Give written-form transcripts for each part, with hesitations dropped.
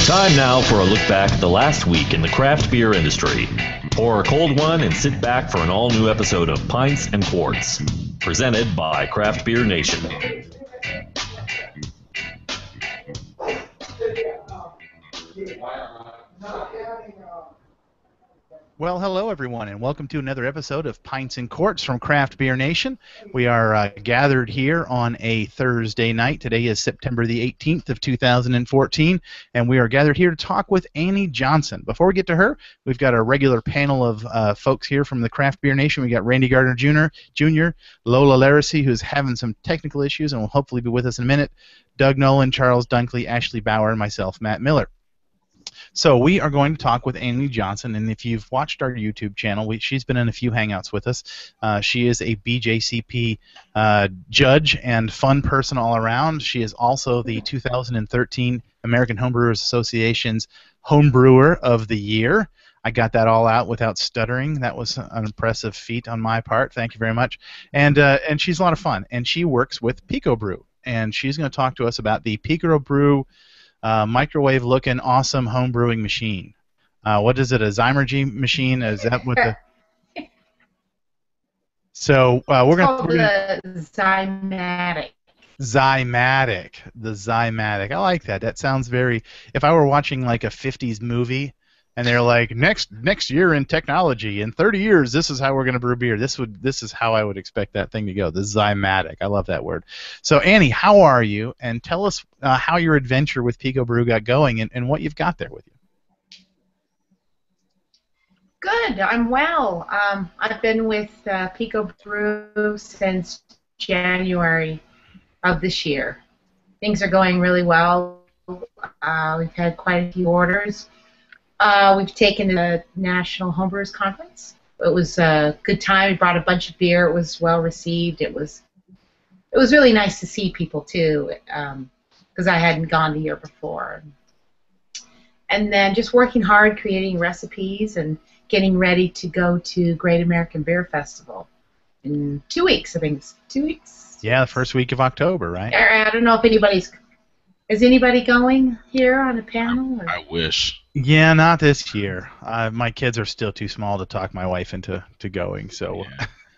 Time now for a look back at the last week in the craft beer industry. Pour a cold one and sit back for an all-new episode of Pints and Quarts, presented by Craft Beer Nation. Well, hello everyone, and welcome to another episode of Pints and Quarts from Craft Beer Nation. We are gathered here on a Thursday night. Today is September the 18th of 2014, and we are gathered here to talk with Annie Johnson. Before we get to her, we've got a regular panel of folks here from the Craft Beer Nation. We got Randy Gardner Jr., Lola Laracy, who's having some technical issues and will hopefully be with us in a minute, Doug Nolan, Charles Dunkley, Ashley Bauer, and myself, Matt Miller. So we are going to talk with Annie Johnson, and if you've watched our YouTube channel, she's been in a few hangouts with us. She is a BJCP judge and fun person all around. She is also the 2013 American Homebrewers Association's Homebrewer of the Year. I got that all out without stuttering. That was an impressive feat on my part. Thank you very much. And she's a lot of fun, and she works with PicoBrew, and she's going to talk to us about the PicoBrew microwave-looking, awesome home brewing machine. What is it? A Zymatic machine? Is that what the? So we're going to. The Zymatic. Zymatic. The Zymatic. I like that. That sounds very. If I were watching like a '50s movie, and they're like, next year in technology, in 30 years, this is how we're going to brew beer. This is how I would expect that thing to go. The Zymatic. I love that word. So Annie, how are you? And tell us how your adventure with PicoBrew got going and what you've got there with you. Good. I'm well. I've been with PicoBrew since January of this year. Things are going really well. We've had quite a few orders. We've taken the National Homebrewers Conference. It was a good time. We brought a bunch of beer. It was well received. It was really nice to see people too, because I hadn't gone the year before. And then just working hard, creating recipes, and getting ready to go to Great American Beer Festival in 2 weeks. I think it's 2 weeks. Yeah, the first week of October, right? I don't know if is anybody going here on a panel? Or? I wish. Yeah, not this year. My kids are still too small to talk my wife into going. So,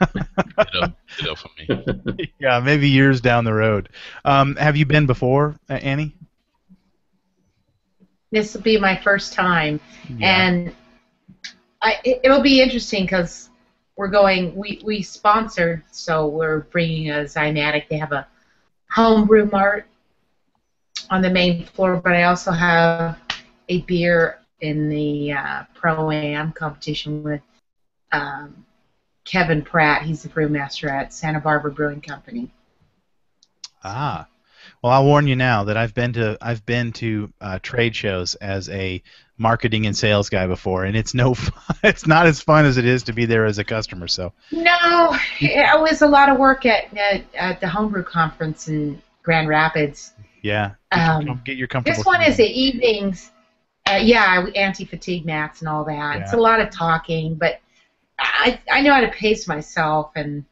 Ditto for me. Yeah, maybe years down the road. Have you been before, Annie? This will be my first time, yeah. And it'll be interesting because we're going. We sponsor, so we're bringing a Zymatic. They have a homebrew mart on the main floor, but I also have a beer in the Pro-Am competition with Kevin Pratt. He's the brewmaster at Santa Barbara Brewing Company. Ah, well, I'll warn you now that I've been to trade shows as a marketing and sales guy before, and it's no fun. It's not as fun as it is to be there as a customer. So no, it was a lot of work at the homebrew conference in Grand Rapids. Yeah, get your comfortable. This one is the evenings. Anti-fatigue mats and all that. Yeah. It's a lot of talking, but I know how to pace myself, and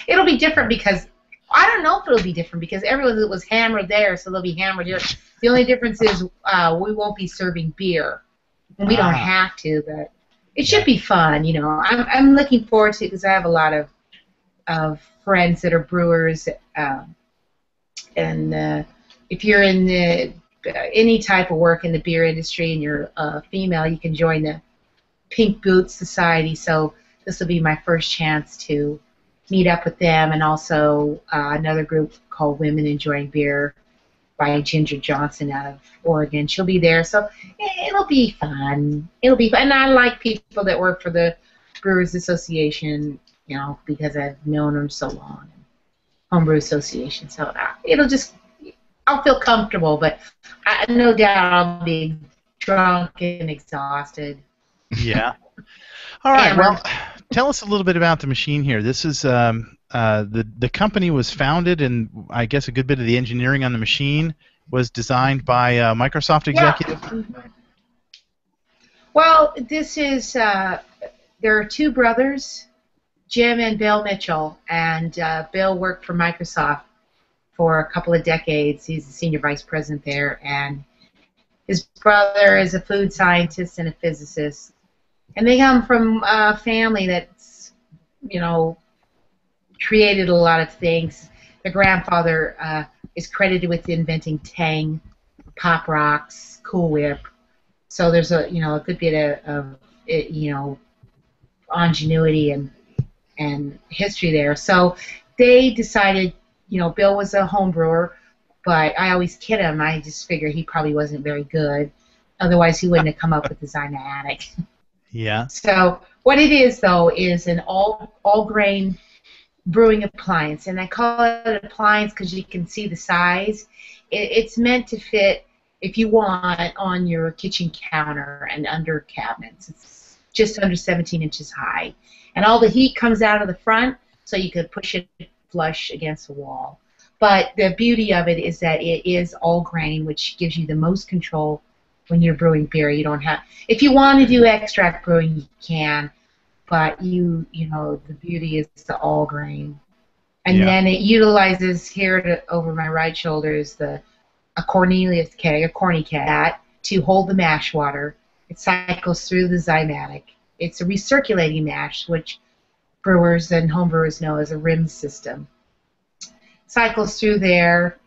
it'll be different because I don't know if it'll be different because everyone was hammered there, so they'll be hammered here. The only difference is we won't be serving beer, and we don't have to, but it should be fun. You know, I'm looking forward to it because I have a lot of friends that are brewers. And if you're in any type of work in the beer industry and you're a female, you can join the Pink Boots Society. So this will be my first chance to meet up with them, and also another group called Women Enjoying Beer by Ginger Johnson out of Oregon. She'll be there, so it'll be fun. It'll be fun. And I like people that work for the Brewers Association, you know, because I've known them so long. Homebrew Association, so I'll feel comfortable, but no doubt I'll be drunk and exhausted. Yeah. All right. Well, tell us a little bit about the machine here. This is the company was founded, and I guess a good bit of the engineering on the machine was designed by a Microsoft executive. Yeah. Well, this is there are two brothers, Jim and Bill Mitchell, and Bill worked for Microsoft for a couple of decades. He's the senior vice president there, and His brother is a food scientist and a physicist. And they come from a family that's, you know, created a lot of things. The grandfather is credited with inventing Tang, Pop Rocks, Cool Whip. So there's a good bit of ingenuity and history there. So they decided, Bill was a home brewer, but I always kid him. I just figure he probably wasn't very good. Otherwise, he wouldn't have come up with the Zymatic. Yeah. So what it is, though, is an all-grain brewing appliance, and I call it an appliance because you can see the size. It's meant to fit, if you want, on your kitchen counter and under cabinets. It's just under 17 inches high, and all the heat comes out of the front, so you could push it flush against the wall. But the beauty of it is that it is all grain, which gives you the most control when you're brewing beer. You don't have, if you want to do extract brewing, you can, but the beauty is the all grain. And then it utilizes here over my right shoulder is a Cornelius keg, a corny cat, to hold the mash water. It cycles through the Zymatic. It's a recirculating mash, which brewers and homebrewers know as a rim system. Cycles through there,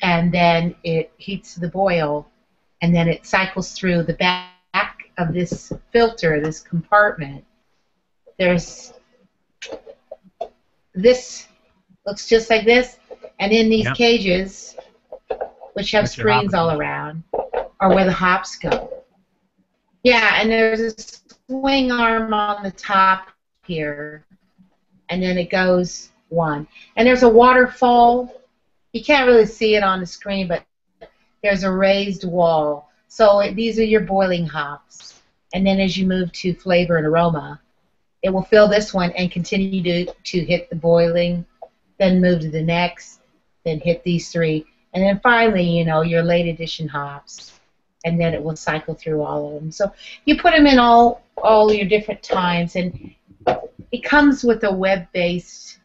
and then it heats to the boil, and then it cycles through the back of this filter, this compartment. There's this, looks just like this, and in these cages, which have screens all around, are where the hops go. Yeah, and there's a swing arm on the top here, and then it goes one. And there's a waterfall. You can't really see it on the screen, but there's a raised wall. So these are your boiling hops. And then as you move to flavor and aroma, it will fill this one and continue to hit the boiling, then move to the next, then hit these three. And then finally, your late addition hops. And then it will cycle through all of them. So you put them in all your different times, and it comes with a web-based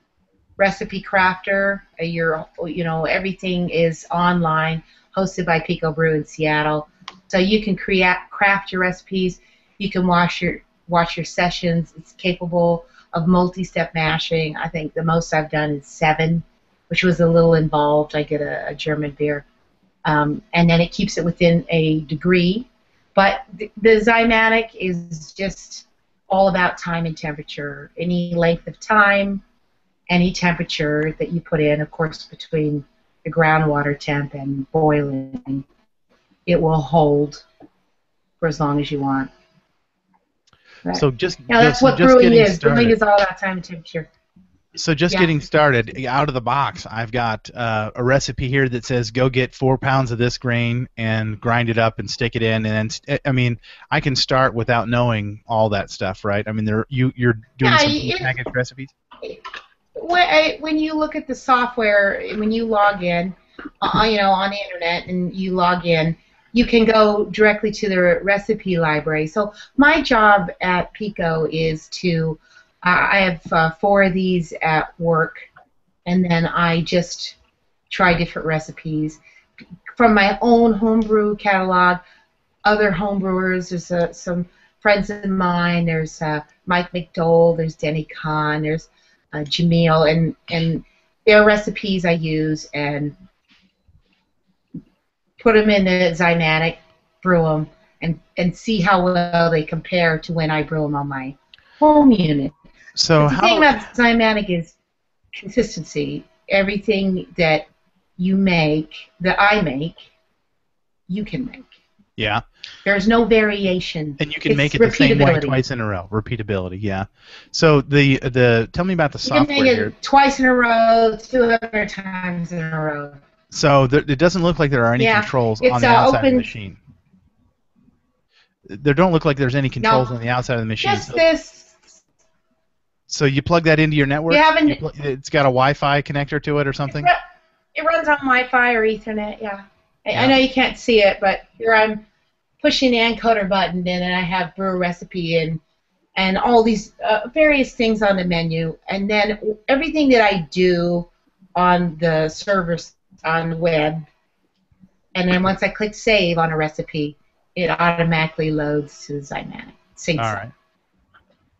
recipe crafter. Everything is online, hosted by PicoBrew in Seattle. So you can craft your recipes. You can watch your sessions. It's capable of multi-step mashing. I think the most I've done is 7, which was a little involved. I get a German beer. And then it keeps it within a degree. But the Zymatic is just all about time and temperature. Any length of time, any temperature that you put in, of course, between the groundwater temp and boiling, it will hold for as long as you want. Right. So that's what brewing is. Brewing is all about time and temperature. So just getting started, out of the box, I've got a recipe here that says go get 4 pounds of this grain and grind it up and stick it in. And then, I can start without knowing all that stuff, right? I mean, you're doing some prepackaged recipes? When you look at the software, when you log in, on the internet and you log in, you can go directly to the recipe library. So my job at Pico is to I have 4 of these at work, and then I just try different recipes from my own homebrew catalog. Other homebrewers, there's some friends of mine. There's Mike McDowell. There's Denny Kahn. There's Jamil, and their recipes I use and put them in the Zymatic, brew them, and see how well they compare to when I brew them on my home unit. So the thing about Zymatic is consistency. Everything that you make, that I make, you can make. Yeah. There's no variation. And you can make it the same way twice in a row. Repeatability, yeah. So tell me about the software here. You can make it twice in a row, 200 times in a row. So it doesn't look like there are any controls on the outside of the machine. There don't look like there's any controls on the outside of the machine. Just this. So you plug that into your network? It's got a Wi-Fi connector to it or something? It runs on Wi-Fi or Ethernet, yeah. I know you can't see it, but here I'm pushing the encoder button in, and I have brew recipe and all these various things on the menu. And then everything that I do on the servers on the web And then once I click save on a recipe, it automatically loads to Zymatic. Syncs. All right.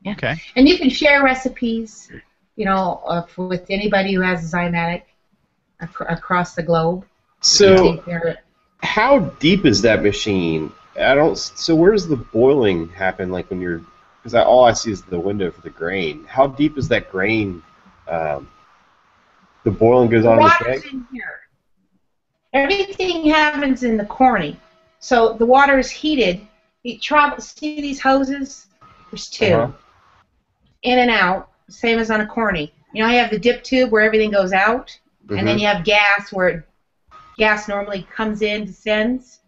Yeah. Okay. And you can share recipes, with anybody who has a Zymatic across the globe. So, how deep is that machine? So where does the boiling happen? Like when you're, because all I see is the window for the grain. How deep is that grain? The boiling goes on in the keg? In here. Everything happens in the corny. So the water is heated. See these hoses? There's two. In and out, same as on a corny. You have the dip tube where everything goes out, and then you have gas where gas normally comes in, descends.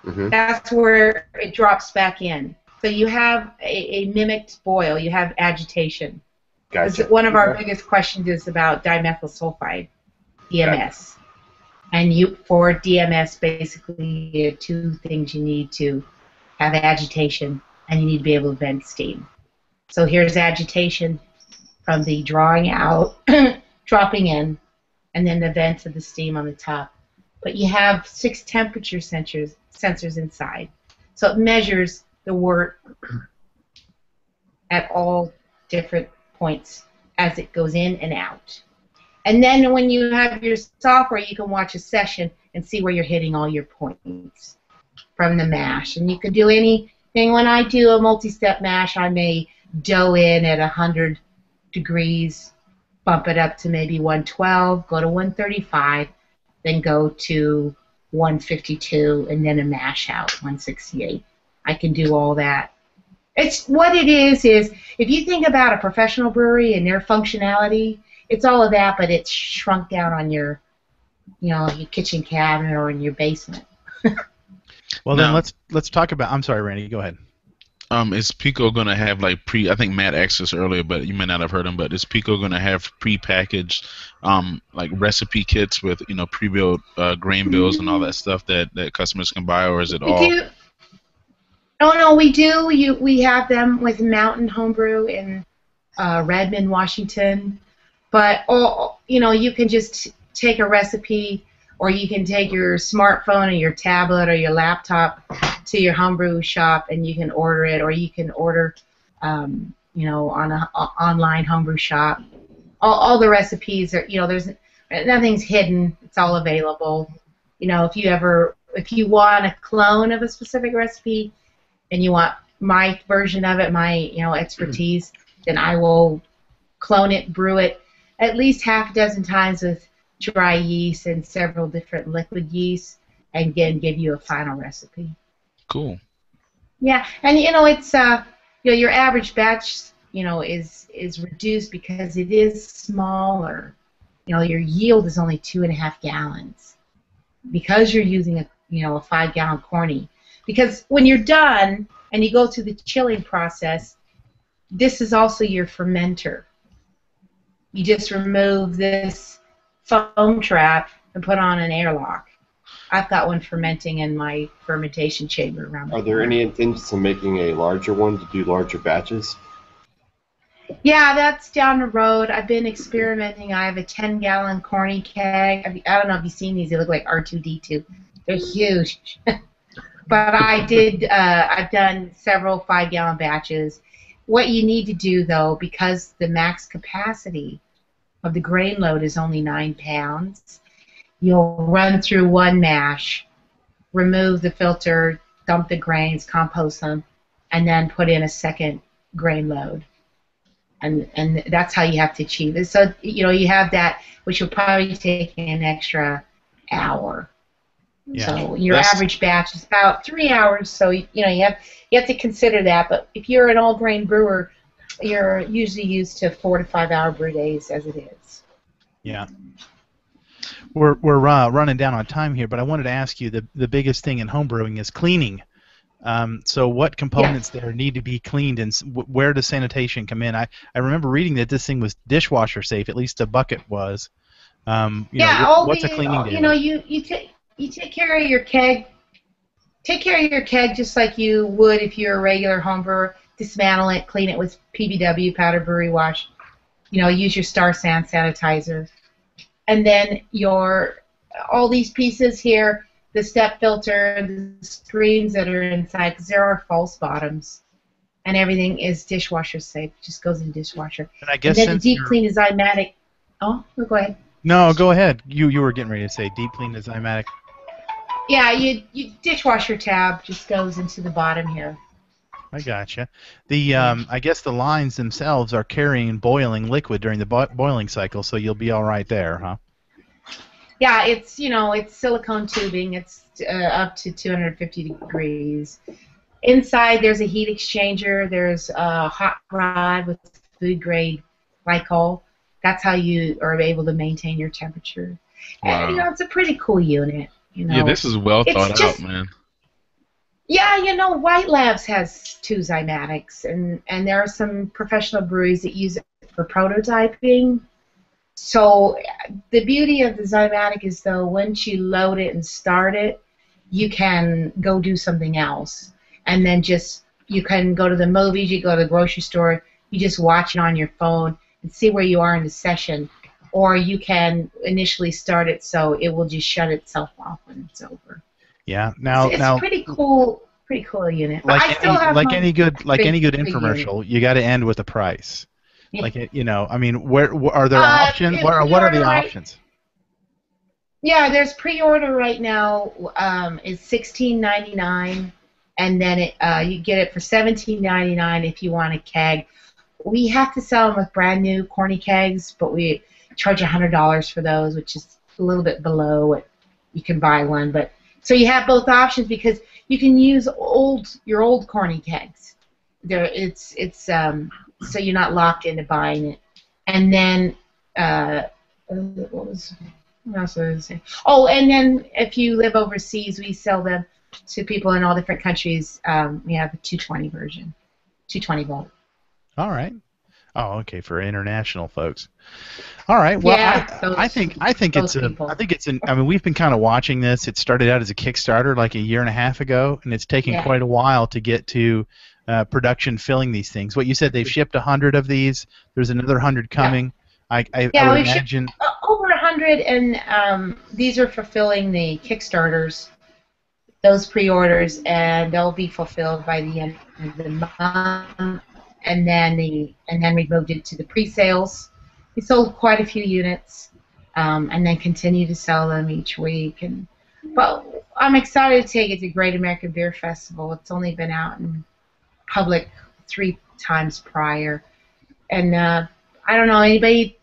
That's where it drops back in. So you have a mimicked boil. You have agitation. Gotcha. One of our biggest questions is about dimethyl sulfide, DMS. Gotcha. And for DMS, basically, two things you need to have agitation, and you need to be able to vent steam. So here's agitation from the drawing out, dropping in, and then the vent of the steam on the top. But you have 6 temperature sensors inside. So it measures the wort at all different points as it goes in and out. And then when you have your software, you can watch a session and see where you're hitting all your points from the mash. And you can do anything. When I do a multi-step mash, I may dough in at 100 degrees, bump it up to maybe 112, go to 135, then go to 152, and then a mash out, 168. I can do all that. It's what it is if you think about a professional brewery and their functionality, it's all of that, but it's shrunk down on your kitchen cabinet or in your basement. Well, then let's talk about. I'm sorry, Randy. Go ahead. Is Pico going to have I think Matt asked this earlier, but you may not have heard him, but is Pico going to have pre-packaged recipe kits with pre-built grain bills and all that stuff that customers can buy, or is it all? Do. Oh no, we do. We have them with Mountain Homebrew in Redmond, Washington, but you can just take a recipe, or you can take your smartphone or your tablet or your laptop to your homebrew shop and you can order it, or you can order, on an online homebrew shop. All the recipes are, there's nothing's hidden. It's all available. If you want a clone of a specific recipe, and you want my version of it, my expertise, then I will clone it, brew it at least half a dozen times with dry yeast and several different liquid yeasts, and again give you a final recipe. Cool. Yeah, and it's your average batch is reduced because it is smaller. Your yield is only 2.5 gallons because you're using a 5-gallon corny. Because when you're done and you go through the chilling process, this is also your fermenter. You just remove this foam trap and put on an airlock. I've got one fermenting in my fermentation chamber around. Are there any intentions of making a larger one to do larger batches? Yeah, that's down the road. I've been experimenting. I have a 10-gallon corny keg. I don't know if you've seen these. They look like R2-D2. They're huge. But I've done several 5-gallon batches. What you need to do, though, because the max capacity of the grain load is only 9 pounds, you'll run through one mash, remove the filter, dump the grains, compost them, and then put in a second grain load. And that's how you have to achieve it. So, you have that, which will probably take an extra hour. Yeah. So your average batch is about 3 hours. So you have to consider that. But if you're an all grain brewer, you're usually used to 4 to 5 hour brew days as it is. Yeah. We're running down on time here, but I wanted to ask you the biggest thing in homebrewing is cleaning. So what components there need to be cleaned, and where does sanitation come in? I remember reading that this thing was dishwasher safe. At least the bucket was. What's a cleaning day? You take care of your keg. Take care of your keg just like you would if you're a regular home brewer. Dismantle it, clean it with PBW, powder brewery wash. Use your Star San sanitizer. And then all these pieces here, the step filter, the screens that are inside, because there are false bottoms, and everything is dishwasher safe. It just goes in the dishwasher. And I guess then the since deep clean is Zymatic. Oh, go ahead. No, go ahead. You were getting ready to say deep clean is Zymatic. Yeah, you dishwasher tab just goes into the bottom here. I gotcha. The I guess the lines themselves are carrying boiling liquid during the boiling cycle, so you'll be all right there, huh? Yeah, it's it's silicone tubing. It's up to 250 degrees. Inside there's a heat exchanger. There's a hot rod with food grade glycol. That's how you are able to maintain your temperature. Wow. And it's a pretty cool unit. Yeah, this is well thought out, man. Yeah, White Labs has 2 Zymatics, and there are some professional breweries that use it for prototyping. So the beauty of the Zymatic is, though, once you load it and start it, you can go do something else. And then you can go to the movies, you go to the grocery store, you just watch it on your phone and see where you are in the session. Or you can initially start it so it will just shut itself off when it's over. Yeah. It's pretty cool unit. But like any good infomercial, you got to end with a price. Yeah. Like I mean, where are there options? What are the options? Yeah, there's pre-order right now. It's $16.99, and then you get it for $17.99 if you want a keg. We have to sell them with brand new corny kegs, but we charge $100 for those, which is a little bit below what you can buy one. But so you have both options because you can use your old corny kegs. So you're not locked into buying it. And then what else was I saying? Oh, and then if you live overseas, we sell them to people in all different countries. We have a 220 version, 220 volt. All right. Oh, okay, for international folks. All right. Well, yeah, I think it's I mean, we've been kind of watching this. It started out as a Kickstarter like a year and a half ago, and it's taken quite a while to get to production filling these things. What you said, they've shipped 100 of these. There's another 100 coming. Yeah. I would imagine over 100, and these are fulfilling the Kickstarters, those pre-orders, and they'll be fulfilled by the end of the month. And then we moved it to the pre-sales. We sold quite a few units, and then continue to sell them each week. But I'm excited to take it to Great American Beer Festival. It's only been out in public 3 times prior, and I don't know, anybody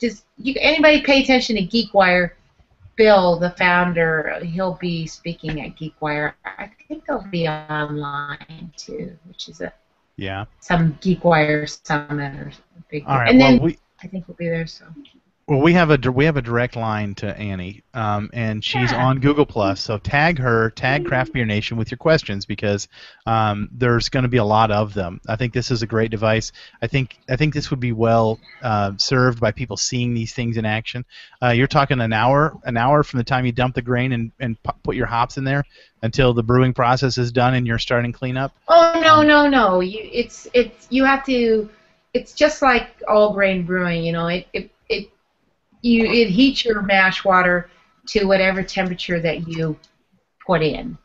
pay attention to GeekWire. Bill, the founder, he'll be speaking at GeekWire. I think they'll be online too, which is some GeekWire summit or big. All right. And then I think we'll be there. So. Well, we have a direct line to Annie, and she's on Google Plus. So tag Craft Beer Nation with your questions because there's going to be a lot of them. I think this is a great device. I think this would be well served by people seeing these things in action. You're talking an hour from the time you dump the grain and put your hops in there until the brewing process is done and you're starting cleanup. Oh no! You have to. It's just like all grain brewing. It heats your mash water to whatever temperature that you put in,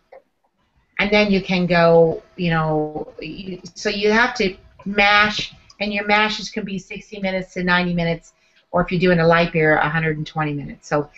and then you can go. So you have to mash, and your mashes can be 60 minutes to 90 minutes, or if you're doing a light beer, 120 minutes. So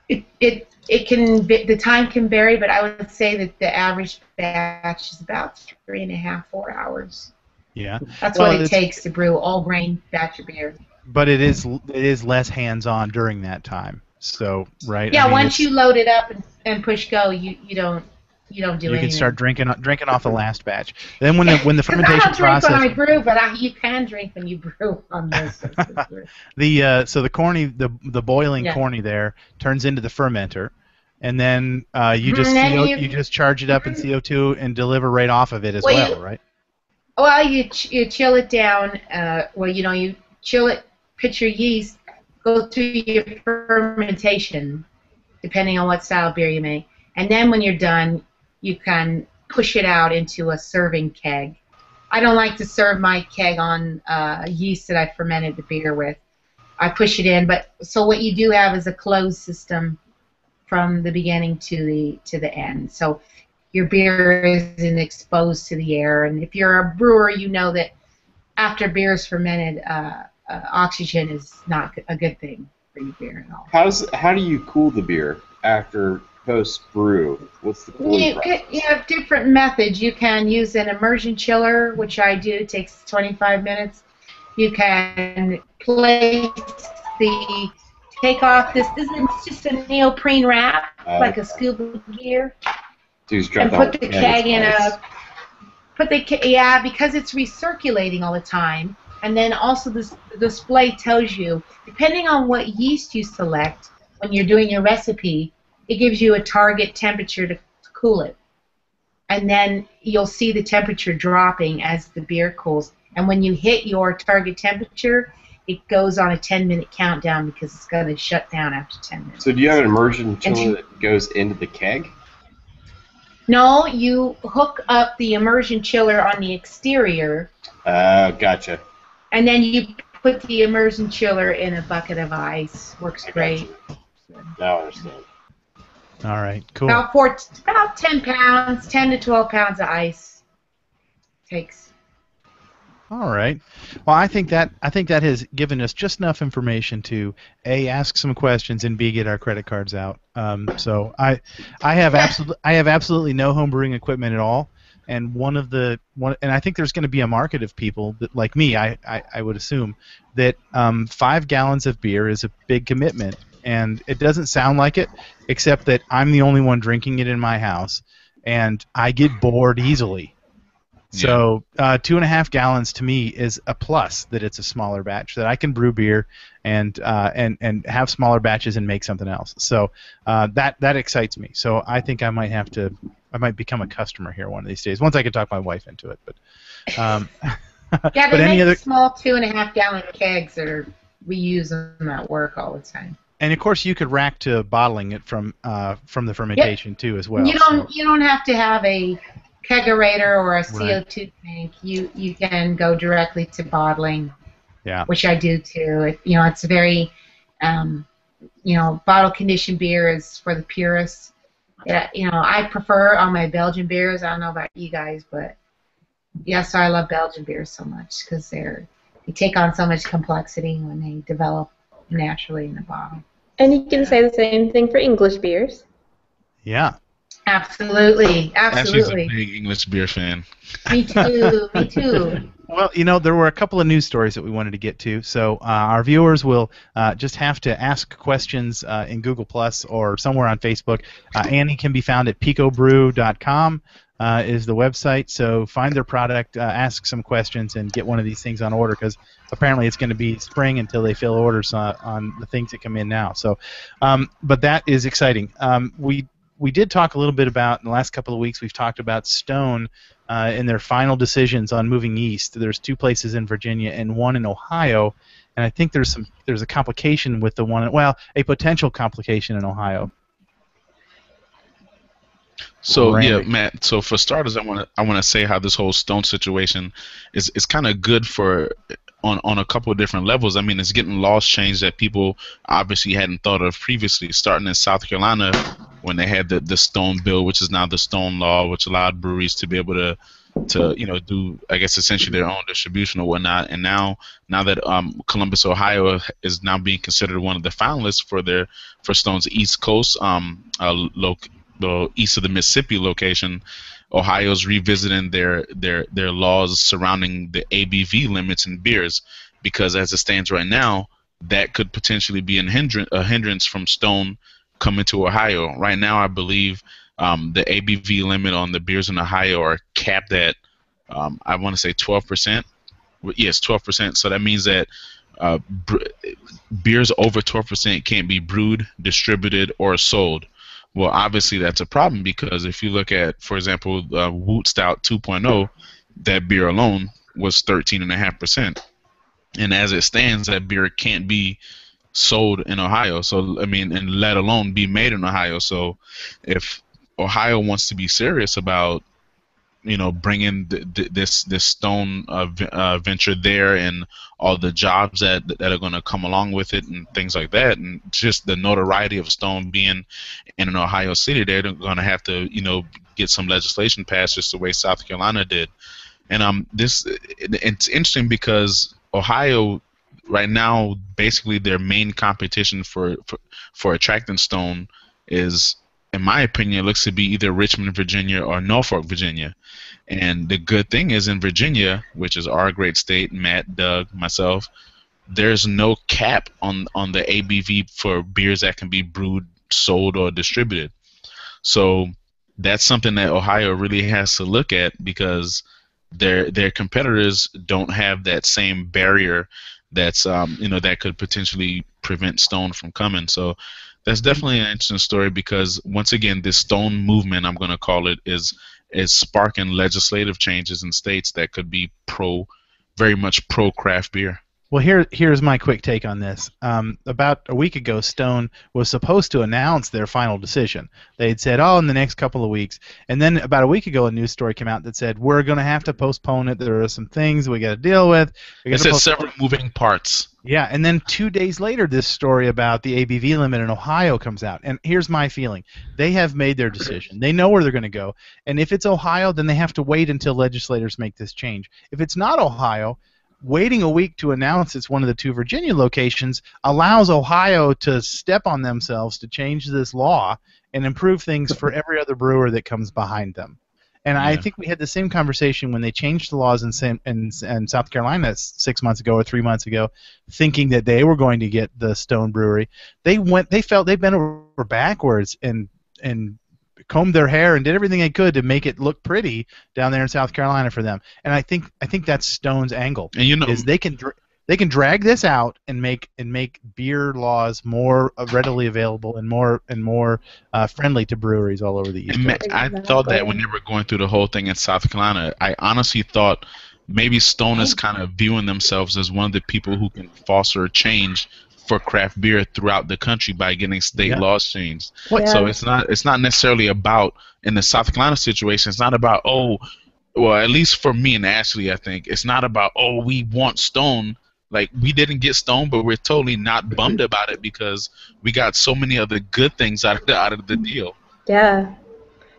the time can vary, but I would say that the average batch is about 3.5-4 hours. Yeah, that's what it takes to brew all grain batch of beer. But it is less hands-on during that time. So right. Yeah, once you load it up and push go, you don't do anything. You can start drinking off the last batch. Then when the fermentation process. I don't drink when I brew, but you can drink when you brew on this. The corny, the boiling corny there turns into the fermenter, and then you just charge it up in CO2 and deliver right off of it as right? Well, you chill it down. You chill it. Put your yeast, go through your fermentation, depending on what style beer you make, and then when you're done, you can push it out into a serving keg. I don't like to serve my keg on yeast that I fermented the beer with. I push it in, so what you do have is a closed system from the beginning to the end. So your beer isn't exposed to the air. And if you're a brewer, you know that after beer is fermented, oxygen is not a good thing for your beer at all. How do you cool the beer after post brew? What's the cooling process? You have different methods. You can use an immersion chiller, which I do. It takes 25 minutes. You can take off this. It's just a neoprene wrap, like a scuba gear. And put the keg in because it's recirculating all the time. And then also the display tells you, depending on what yeast you select when you're doing your recipe, it gives you a target temperature to cool it. And then you'll see the temperature dropping as the beer cools. And when you hit your target temperature, it goes on a 10-minute countdown because it's going to shut down after 10 minutes. So do you have an immersion chiller that goes into the keg? No, you hook up the immersion chiller on the exterior. Gotcha. And then you put the immersion chiller in a bucket of ice. Works great. Now I understand. All right, cool. About 10 pounds, 10 to 12 pounds of ice takes. All right. Well, I think that has given us just enough information to A, ask some questions, and B, get our credit cards out. So I have absolutely no homebrewing equipment at all, and and I think there's going to be a market of people that, like me, I would assume that 5 gallons of beer is a big commitment, and it doesn't sound like it, except that I'm the only one drinking it in my house, and I get bored easily. So 2.5 gallons to me is a plus that it's a smaller batch, that I can brew beer and have smaller batches and make something else. So that excites me. So I think I might become a customer here one of these days once I can talk my wife into it. But yeah, they make small 2.5 gallon kegs we use them at work all the time. And of course, you could rack to bottling it from the fermentation too as well. You don't have to have a kegerator or a CO2 tank. You can go directly to bottling, which I do too. It's a very, bottle conditioned beer is for the purists. I prefer on my Belgian beers. I don't know about you guys, but so I love Belgian beers so much because they take on so much complexity when they develop naturally in a bottle. And you can say the same thing for English beers. Yeah. Absolutely. Ashley's a big English beer fan. Me too. Well, there were a couple of news stories that we wanted to get to, so our viewers will just have to ask questions in Google Plus or somewhere on Facebook. Annie can be found at PicoBrew.com is the website, so find their product, ask some questions, and get one of these things on order, because apparently it's going to be spring until they fill orders on the things that come in now. So, but that is exciting. We did talk a little bit about, in the last couple of weeks, we've talked about Stone in their final decisions on moving east. There's 2 places in Virginia and 1 in Ohio, and I think there's a complication with the one, a potential complication in Ohio. So Matt. So for starters, I want to say how this whole Stone situation is kind of good for on a couple of different levels. I mean, it's getting laws changed that people obviously hadn't thought of previously, starting in South Carolina when they had the Stone bill, which is now the Stone law, which allowed breweries to be able to do, I guess, essentially their own distribution or whatnot. And now that Columbus, Ohio is now being considered one of the finalists for Stone's East Coast east of the Mississippi location, Ohio's revisiting their laws surrounding the ABV limits in beers, because as it stands right now, that could potentially be a hindrance from Stone coming to Ohio. Right now, I believe the ABV limit on the beers in Ohio are capped at, I want to say 12%. Yes, 12%. So that means that beers over 12% can't be brewed, distributed, or sold. Well, obviously that's a problem, because if you look at, for example, Woot Stout 2.0, that beer alone was 13.5%. And as it stands, that beer can't be sold in Ohio. So, I mean, and let alone be made in Ohio. So if Ohio wants to be serious about bringing this stone venture there, and all the jobs that are going to come along with it, and things like that, and just the notoriety of stone being in an Ohio city, they're going to have to get some legislation passed just the way South Carolina did. And it's interesting because Ohio right now, basically their main competition for attracting stone is, in my opinion, it looks to be either Richmond, Virginia, or Norfolk, Virginia. And the good thing is, in Virginia, which is our great state, Matt, Doug, myself, there's no cap on the ABV for beers that can be brewed, sold, or distributed. So that's something that Ohio really has to look at, because their competitors don't have that same barrier that's that could potentially prevent stone from coming. So that's definitely an interesting story, because once again, this stone movement, I'm going to call it, is sparking legislative changes in states that could be very much pro craft beer. Well, here's my quick take on this. About a week ago, Stone was supposed to announce their final decision. They'd said, in the next couple of weeks. And then about a week ago, a news story came out that said, we're going to have to postpone it. There are some things we got to deal with. It said several moving parts. Yeah, and then 2 days later, this story about the ABV limit in Ohio comes out. And here's my feeling. They have made their decision. They know where they're going to go. And if it's Ohio, then they have to wait until legislators make this change. If it's not Ohio, waiting a week to announce it's one of the 2 Virginia locations allows Ohio to step on themselves to change this law and improve things for every other brewer that comes behind them. And I think we had the same conversation when they changed the laws in South Carolina 6 months ago or 3 months ago, thinking that they were going to get the Stone Brewery. They felt they bent over backwards and combed their hair and did everything they could to make it look pretty down there in South Carolina for them. And I think that's Stone's angle. And is they can drag this out and make beer laws more readily available and more friendly to breweries all over the East Coast. I thought that when they were going through the whole thing in South Carolina, I honestly thought maybe Stone is kind of viewing themselves as one of the people who can foster change for craft beer throughout the country by getting state laws changed. So it's not necessarily about, in the South Carolina situation, it's not about, at least for me and Ashley, I think, it's not about, we want Stone. Like, we didn't get Stone, but we're totally not bummed about it because we got so many other good things out of the deal. Yeah,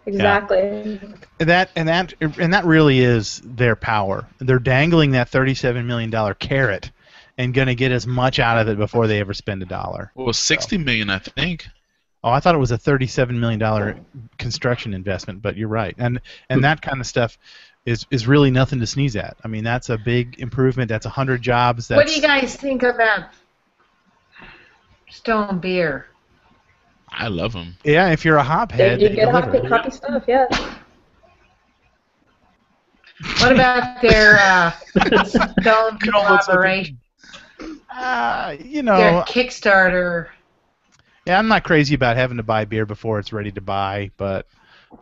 exactly. Yeah. And that really is their power. They're dangling that $37 million carrot and going to get as much out of it before they ever spend $1. Well, $60 million, I think. Oh, I thought it was a $37 million construction investment, but you're right. And that kind of stuff is really nothing to sneeze at. I mean, that's a big improvement. That's 100 jobs. What do you guys think about Stone beer? I love them. Yeah, if you're a hophead, they do good hoppy stuff, yeah. What about their Stone collaboration? Their Kickstarter. Yeah, I'm not crazy about having to buy beer before it's ready to buy, but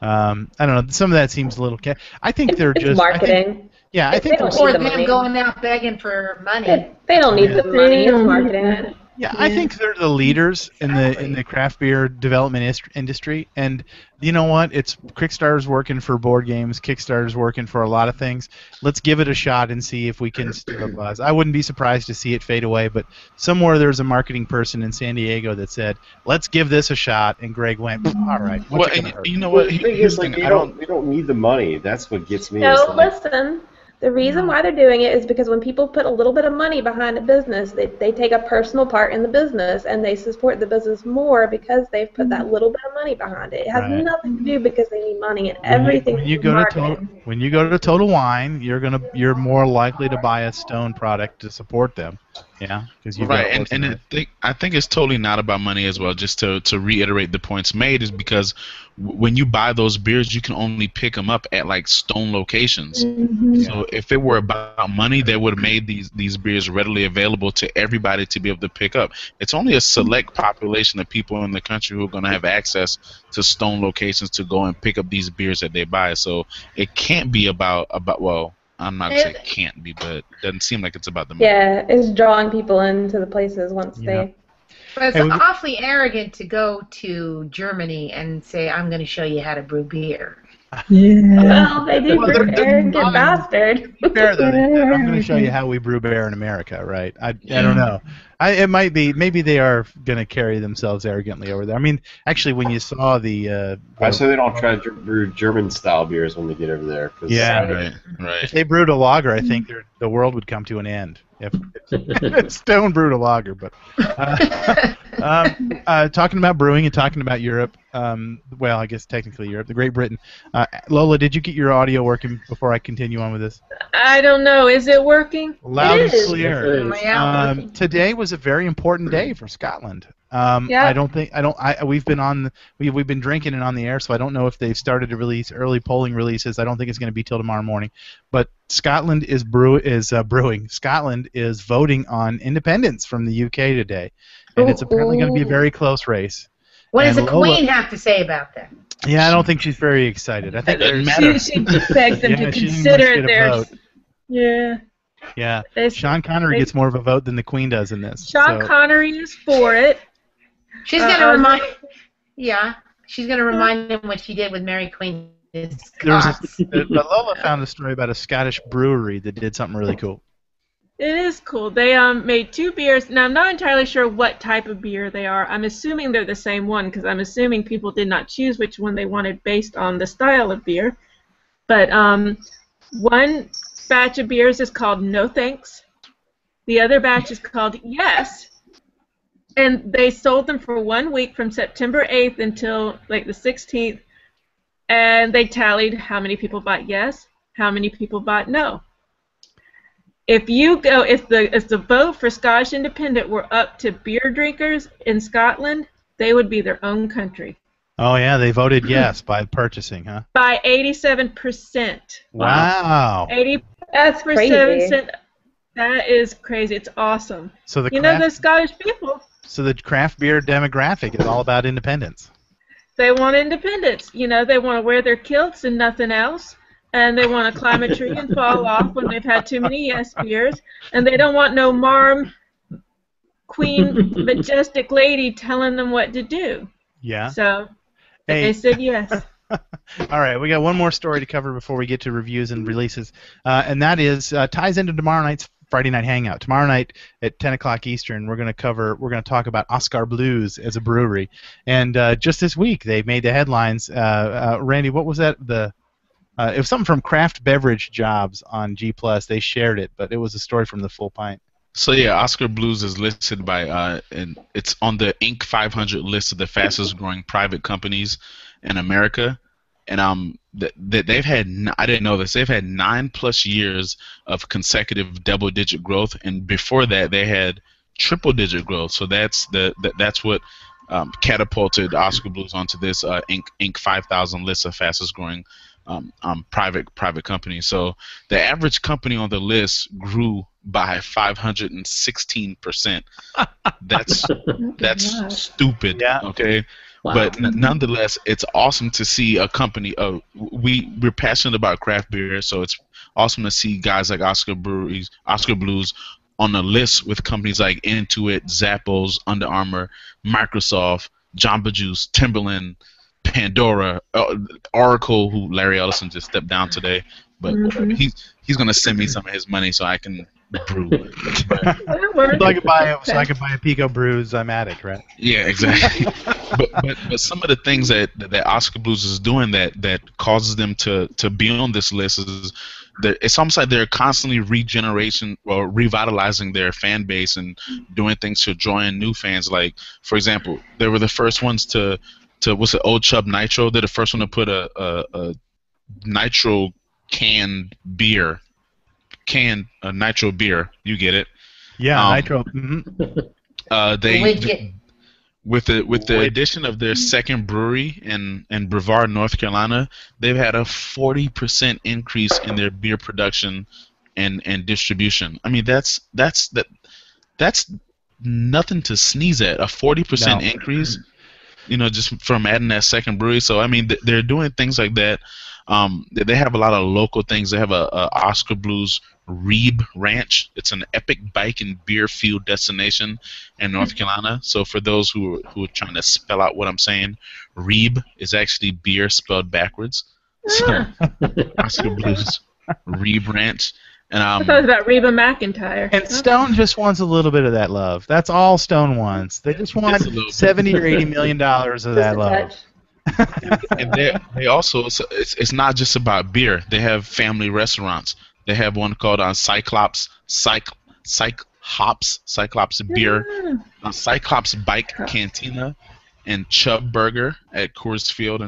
I don't know. Some of that seems a little. I think they're just marketing. I think or them going out begging for money. They don't need the money. It's marketing. Yeah, I think they're the leaders in the craft beer development industry, and you know what? It's Kickstarter's working for board games. Kickstarter's working for a lot of things. Let's give it a shot and see if we can stir a buzz. I wouldn't be surprised to see it fade away, but somewhere there's a marketing person in San Diego that said, "Let's give this a shot," and Greg went, "All right." Well, and you know what? The thing is, we don't need the money. That's what gets me. No, listen. The reason why they're doing it is because when people put a little bit of money behind a business, they take a personal part in the business and they support the business more because they've put that little bit of money behind it. It has nothing to do because they need money and everything. When you go to Total Wine, you're more likely to buy a Stone product to support them. Yeah, because I think it's totally not about money as well. Just to reiterate the points made is because when you buy those beers, you can only pick them up at like Stone locations. Mm-hmm. So if it were about money, they would have made these beers readily available to everybody to be able to pick up. It's only a select population of people in the country who are going to have access to Stone locations to go and pick up these beers that they buy. So it can't be about well. I'm not saying it can't be, but it doesn't seem like it's about the money. Yeah, it's drawing people into the places once they... But it's awfully arrogant to go to Germany and say, I'm going to show you how to brew beer. Well, they do Well, brew they're arrogant not- bastard. Fair though. I'm going to show you how we brew beer in America, right? I don't know. It might be, maybe they are going to carry themselves arrogantly over there. I mean, actually, when you saw I say they don't try to brew German-style beers when they get over there. 'Cause Yeah. Right. if they brewed a lager, I think the world would come to an end. If Stone brewed a lager, but talking about brewing and talking about Europe, well, I guess technically Europe, the Great Britain. Lola, did you get your audio working before I continue on with this? I don't know. Is it working? Loud It and is. clear. Yes, it is. Yeah. Today was a very important day for Scotland. Yeah. We've been drinking it on the air, so I don't know if they've started to release early polling releases. I don't think it's going to be till tomorrow morning. But Scotland is brewing. Scotland is voting on independence from the UK today, and it's apparently going to be a very close race. What does And the Lola- Queen have to say about that? Yeah, I don't think she's very excited. I think Doesn't there's matter. She begs them Yeah, to she didn't consider much get a their. vote. Yeah. Yeah, They- Sean Connery they- gets more of a vote than the Queen does in this. Sean so. Connery is for it. She's going to remind. Yeah, she's going to remind him what she did with Mary Queen. There was Lola found a story about a Scottish brewery that did something really cool. It is cool. They made two beers. Now, I'm not entirely sure what type of beer they are. I'm assuming they're the same one because I'm assuming people did not choose which one they wanted based on the style of beer. But one batch of beers is called No Thanks. The other batch is called Yes. And they sold them for 1 week from September 8th until like the 16th. And they tallied how many people bought yes, how many people bought no. If the vote for Scottish Independent were up to beer drinkers in Scotland, they would be their own country. Oh yeah, they voted yes by purchasing, huh? By 87%. Wow. 80. That's for Crazy. 7%. That is crazy. It's awesome. So the The Scottish people, the craft beer demographic is all about independence. they want independence. They want to wear their kilts and nothing else. And they want to climb a tree and fall off when they've had too many yes beers. And they don't want no marm, queen, majestic lady telling them what to do. Yeah. So Hey. they said yes. All right, we got one more story to cover before we get to reviews and releases, and that is ties into tomorrow night's Friday Night Hangout. Tomorrow night at 10 o'clock Eastern, we're going to talk about Oscar Blues as a brewery, and just this week they made the headlines. Randy, what was that? It was something from Craft Beverage Jobs on G+. They shared it, but it was a story from the Full Pint. So yeah, Oscar Blues is listed by, and it's on the Inc. 500 list of the fastest growing private companies in America, and they've had, I didn't know this, they've had 9+ years of consecutive double-digit growth, and before that they had triple-digit growth. So that's what catapulted Oscar Blues onto this Inc. 5000 list of fastest growing private companies. So the average company on the list grew by 516%. That's stupid. Yeah. Okay. Wow. But nonetheless, it's awesome to see a company. We're passionate about craft beer, so it's awesome to see guys like Oscar Blues on a list with companies like Intuit, Zappos, Under Armour, Microsoft, Jamba Juice, Timberland, Pandora, Oracle, who Larry Ellison just stepped down today, but he's gonna send me some of his money so I can brew. So I could buy a PicoBrew Zymatic, right? Yeah, exactly. but some of the things that Oscar Blues is doing that causes them to be on this list is that it's almost like they're constantly revitalizing their fan base and doing things to draw in new fans. Like, for example, they were the first ones to what's it, Old Chub Nitro? They're the first one to put a nitro canned beer. Nitro beer. You get it? Yeah, Nitro. With the addition of their second brewery in Brevard, North Carolina, they've had a 40% increase in their beer production and distribution. I mean, that's nothing to sneeze at. A 40% increase, just from adding that second brewery. So I mean, they're doing things like that. They have a lot of local things. They have a Oscar Blues Reeb Ranch. It's an epic bike and beer fueled destination in North Carolina. So for those who are trying to spell out what I'm saying, Reeb is actually beer spelled backwards. So Oscar Blues rebrand. And I thought it was about Reba McEntire. And Stone just wants a little bit of that love. That's all Stone wants. They just want Just a little bit. $70 or $80 million of Just that a love. touch. And they also, it's not just about beer. They have family restaurants. They have one called Cyclops Beer, Cyclops Bike Cantina, and Chubb Burger at Coors Field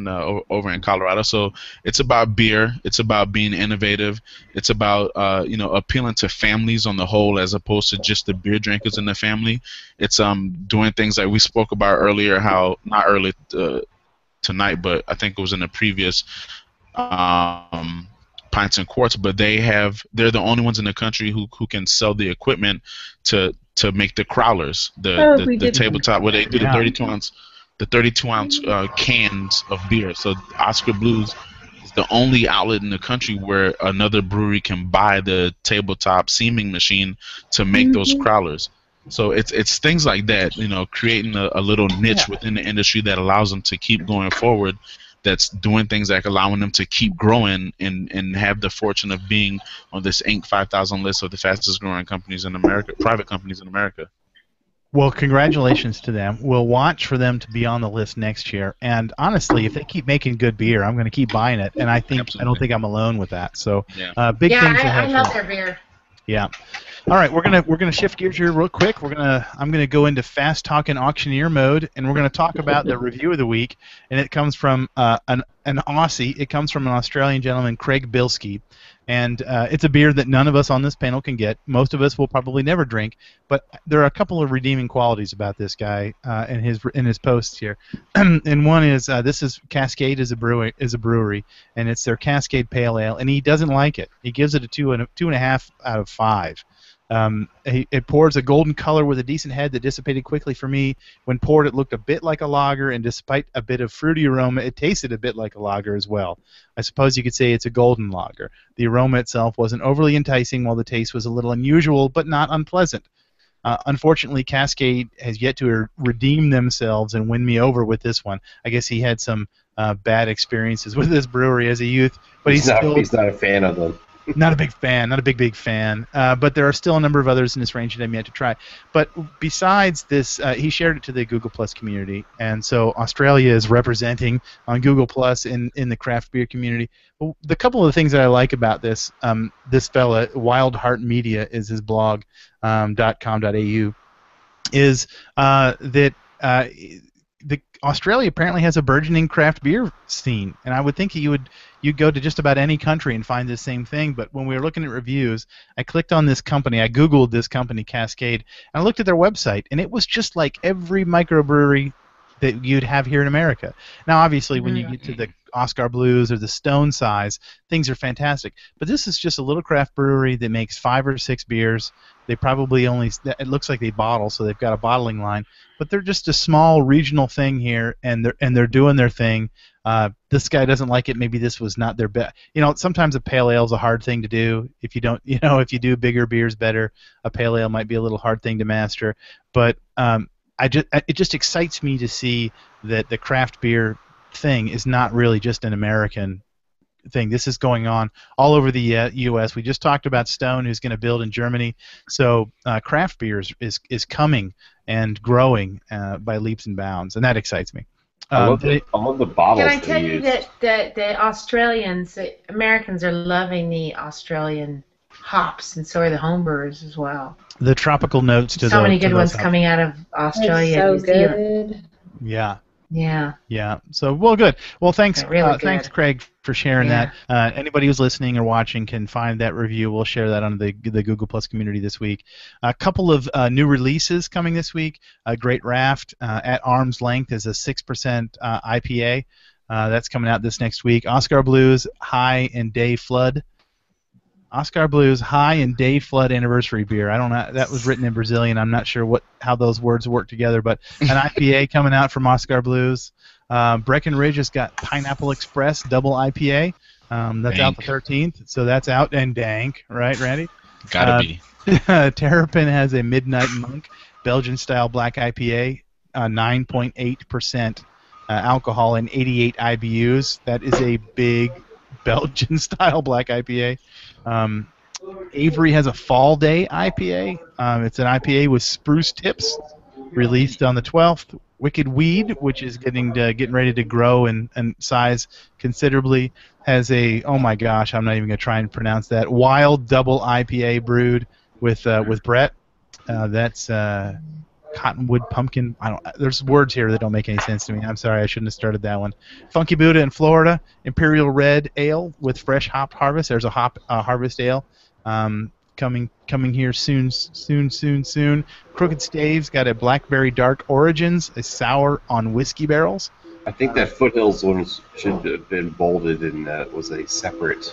over in Colorado. So it's about beer. It's about being innovative. It's about appealing to families on the whole, as opposed to just the beer drinkers in the family. It's doing things like we spoke about earlier. How not early tonight, but I think it was in the previous Pints and Quarts. But they're the only ones in the country who can sell the equipment to make the crowlers, the tabletop where they do the 32-ounce. The 32-ounce cans of beer. So Oscar Blues is the only outlet in the country where another brewery can buy the tabletop seaming machine to make those crowlers. So it's things like that, creating a little niche within the industry that allows them to keep going forward. That's doing things like allowing them to keep growing and have the fortune of being on this Inc. 5000 list of the fastest growing companies in America, private companies in America. Well, congratulations to them. We'll watch for them to be on the list next year. And honestly, if they keep making good beer, I'm going to keep buying it. And I don't think I'm alone with that. So big things ahead. I love their beer. Yeah. All right, we're gonna shift gears here real quick. I'm gonna go into fast talking auctioneer mode, and we're gonna talk about the review of the week. And it comes from an Aussie. It comes from an Australian gentleman, Craig Bilski. And it's a beer that none of us on this panel can get. Most of us will probably never drink, but there are a couple of redeeming qualities about this guy in his posts here. And one is this is Cascade is a brewery, and it's their Cascade Pale Ale, and he doesn't like it. He gives it a 2.5 out of 5. It pours a golden color with a decent head that dissipated quickly for me. When poured, it looked a bit like a lager, and despite a bit of fruity aroma, it tasted a bit like a lager as well. I suppose you could say it's a golden lager. The aroma itself wasn't overly enticing, while the taste was a little unusual, but not unpleasant. Unfortunately, Cascade has yet to redeem themselves and win me over with this one. I guess he had some bad experiences with this brewery as a youth, but he's not a fan of them. Not a big fan, not a big fan. But there are still a number of others in this range that I'm yet to try. But besides this, he shared it to the Google Plus community, and so Australia is representing on Google Plus in the craft beer community. Well, the couple of things that I like about this fella, Wild Heart Media is his blog, .com.au, is that Australia apparently has a burgeoning craft beer scene, and I would think you'd go to just about any country and find the same thing. But when we were looking at reviews, I clicked on this company, I Googled this company, Cascade, and I looked at their website, and it was just like every microbrewery that you'd have here in America. Now, obviously, when you get to the Oscar Blues or the Stone size, things are fantastic. But this is just a little craft brewery that makes 5 or 6 beers. They probably it looks like they bottle, so they've got a bottling line. But they're just a small regional thing here, and they're doing their thing. This guy doesn't like it. Maybe this was not their best. Sometimes a pale ale is a hard thing to do. If you don't, if you do bigger beers better, a pale ale might be a little hard thing to master. But it just excites me to see that the craft beer thing is not really just an American thing. This is going on all over the U.S. We just talked about Stone, who's going to build in Germany. So craft beer is coming and growing by leaps and bounds, and that excites me. I love the bottles. Can I tell you that the Americans are loving the Australian hops, and so are the homebrewers as well. The tropical notes to so many good ones coming out of Australia and New Zealand. Yeah. Yeah. So, well, good. Well, thanks, really thanks, Craig, for sharing that. Anybody who's listening or watching can find that review. We'll share that on the Google Plus community this week. A couple of new releases coming this week. Great Raft at Arm's Length is a 6% IPA. That's coming out this next week. Oscar Blues High and Day Flood. Oscar Blues High and Day Flood Anniversary Beer. I don't know. That was written in Brazilian. I'm not sure how those words work together, but an IPA coming out from Oscar Blues. Breckenridge has got Pineapple Express Double IPA. That's out the 13th, so that's out and dank, right, Randy? Gotta be. Terrapin has a Midnight Monk Belgian-style black IPA, 9.8% alcohol and 88 IBUs. That is a big Belgian style black IPA. Avery has a Fall Day IPA. It's an IPA with spruce tips, released on the 12th. Wicked Weed, which is getting ready to grow and size considerably, has a, oh my gosh, I'm not even going to try and pronounce that, Wild Double IPA brewed with Brett. That's Cottonwood Pumpkin. There's words here that don't make any sense to me. I'm sorry, I shouldn't have started that one. Funky Buddha in Florida, Imperial Red Ale with fresh hop harvest. There's a hop harvest ale coming here soon. Crooked Staves got a Blackberry Dark Origins, a sour on whiskey barrels. I think that Foothills one should have been bolded and was a separate.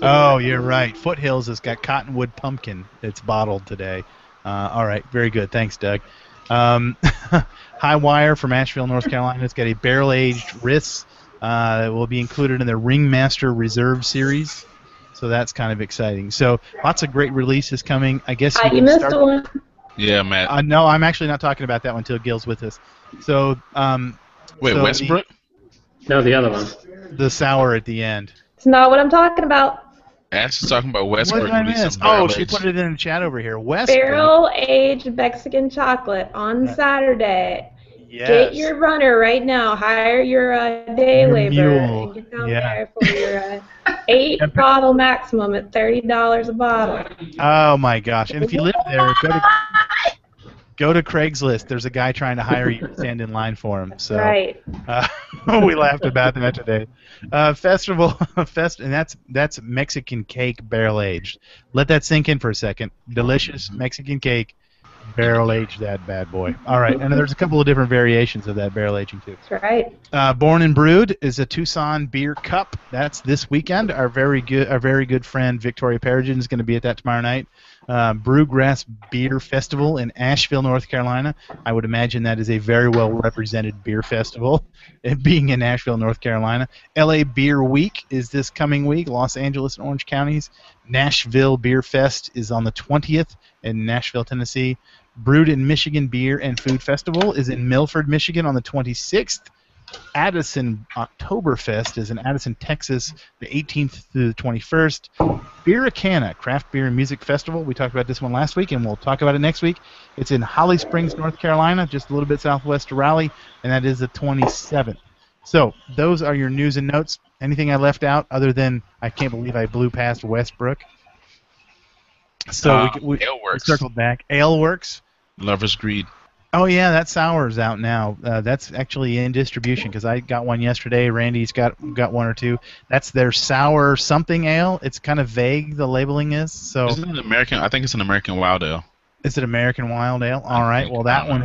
Oh, you're right. Foothills has got Cottonwood Pumpkin. It's bottled today. All right, very good. Thanks, Doug. High Wire from Asheville, North Carolina. It's got a barrel-aged Riss that will be included in the Ringmaster Reserve series. So that's kind of exciting. So lots of great releases coming. I guess you missed one. Yeah, Matt. No, I'm actually not talking about that one until Gil's with us. So wait, Westbrook? No, the other one. The sour at the end. It's not what I'm talking about. Ash is talking about Westbrook. What did I miss? Oh, she put it in the chat over here. Westbrook. Barrel-aged Mexican chocolate on Saturday. Yes. Get your runner right now. Hire your day labor and get down there for your 8-bottle maximum at $30 a bottle. Oh my gosh! And if you live there, go to Craigslist. There's a guy trying to hire you to stand in line for him. So right. We laughed about that today. And that's Mexican cake barrel aged. Let that sink in for a second. Delicious Mexican cake. Barrel aged that bad boy. All right, and there's a couple of different variations of that barrel aging too. That's right. Born and Brewed is a Tucson beer cup. That's this weekend. Our very good friend Victoria Peregrine is going to be at that tomorrow night. Brewgrass Beer Festival in Asheville, North Carolina. I would imagine that is a very well represented beer festival, being in Asheville, North Carolina. LA Beer Week is this coming week. Los Angeles and Orange counties. Nashville Beer Fest is on the 20th in Nashville, Tennessee. Brewed in Michigan Beer and Food Festival is in Milford, Michigan on the 26th. Addison Oktoberfest is in Addison, Texas, the 18th through the 21st. Beericana Craft Beer and Music Festival. We talked about this one last week, and we'll talk about it next week. It's in Holly Springs, North Carolina, just a little bit southwest of Raleigh, and that is the 27th. So those are your news and notes. Anything I left out other than I can't believe I blew past Westbrook? So we circled back. Aleworks. Lover's Greed. Oh, yeah, that sour is out now. That's actually in distribution because I got one yesterday. Randy's got one or two. That's their sour something ale. It's kind of vague, the labeling is. So Isn't it American? I think it's an American Wild Ale. Is it American Wild Ale? All right. Well, that one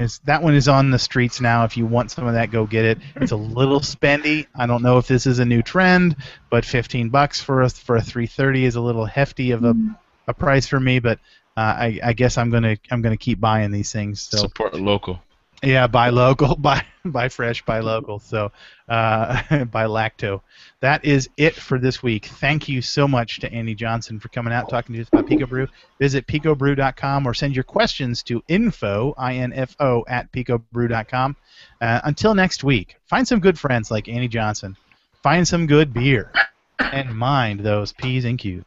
is on the streets now. If you want some of that, go get it. It's a little spendy. I don't know if this is a new trend, but $15 for a 330 is a little hefty of a price for me. But I guess I'm gonna keep buying these things. So. Support local. Yeah, buy local, buy fresh, buy local. So buy Lacto. That is it for this week. Thank you so much to Andy Johnson for coming out talking to us about PicoBrew. Visit PicoBrew.com or send your questions to info at PicoBrew.com. Until next week, find some good friends like Andy Johnson. Find some good beer, and mind those P's and Q's.